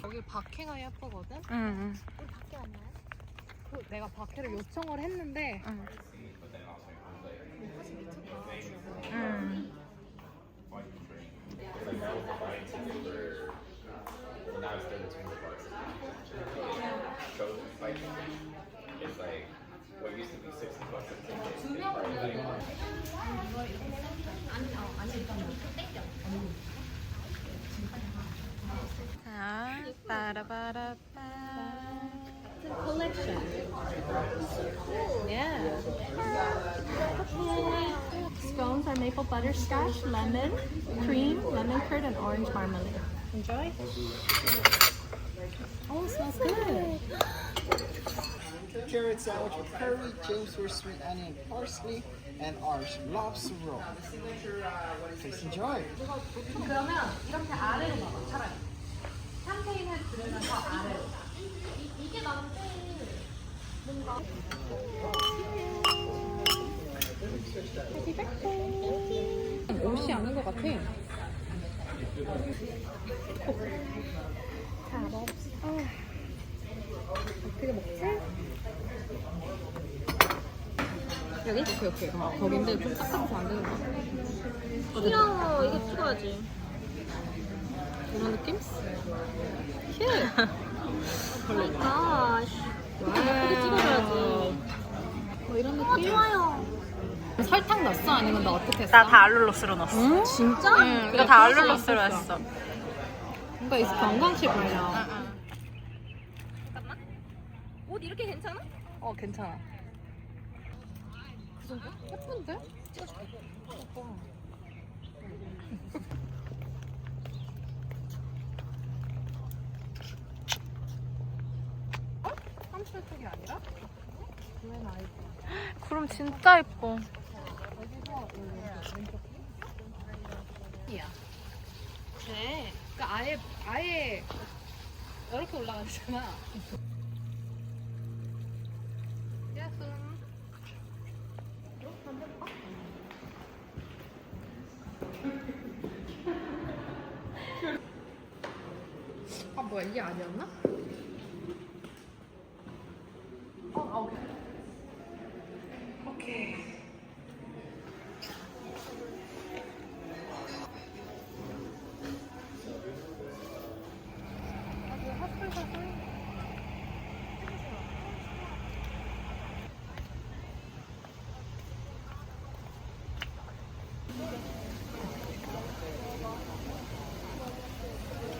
여기 박해가 예쁘거든? 응. 우리 밖에 왔나요? 내가 박해를 요청을 했는데 응. 사실 미쳤다. 응. 자, 빠라바라빠. collection. yeah. Scones are maple butterscotch, lemon, cream, lemon curd, and orange marmalade. Enjoy. Oh, it smells good. Carrot sandwich with curry, Jamesworth sweet onion parsley, and ours lobster roll. Please enjoy. 그러면 이렇게 아래로 봐봐, 차라리. 샴페인을 들으면서 아래로. 이게 나한테 뭔가 옷이 아닌 것 같아. 어떻게 먹지? 여기? 오케이. 거긴데 좀 딱딱해서 안 되는 거 같아. 귀여워. 이거 찍어야지. 이런 느낌? 큐! Oh my gosh. 예쁘게 찍어줘야지. 뭐 이런 느낌? 좋아요. 설탕 넣었어? 아니면 너 어떻게 했어? 나 다 알룰로스로 넣었어. 응? 진짜? 응, 이거 다 알룰로스로 했어. 뭔가 이 건강식 아니야. 잠깐만. 옷 이렇게 괜찮아? 괜찮아. 그 정도? 예쁜데? 삼철쪽이 아니라? 웬 아이디? 구름 진짜 예뻐. 여기서 왼쪽. 이야. 네. 그러니까 아예 이렇게 올라가잖아. 예쁨. 아 뭐야 이게 아니었나? 오케이.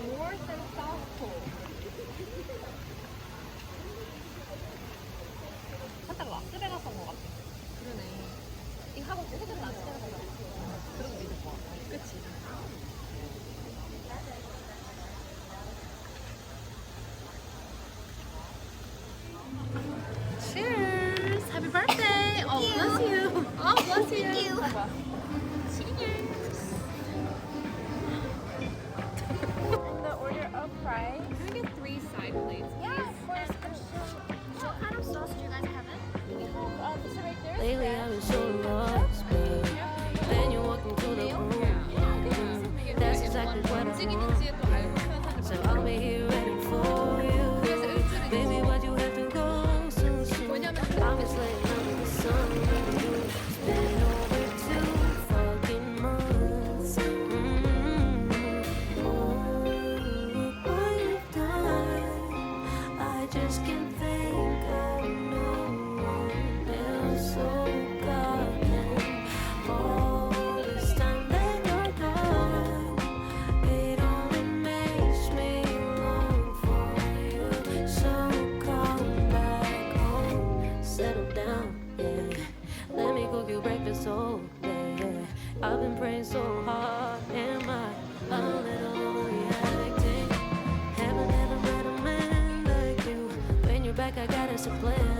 North and South Pole. 살짝 라스베가스 온것 같아. 그러네. 이거 하고 계속 라스베가스 가자. 그러고 믿을 것 같아. 그치? Cheers! Happy birthday! Oh, bless you! Oh, bless you. Thank you. The order of fries. Can we get 3 side plates? Yeah, of course. What kind of sauce do you guys have it? We have this right there. Lately I've been so lost, babe. Then you walk into the room. That's exactly what I want. 움직이는지에 또 알고 편하게 So settle down, yeah. Let me cook you breakfast, oh, yeah. I've been praying so hard, am I a little overreacting? Haven't ever met a man like you. When you're back, I got us a plan.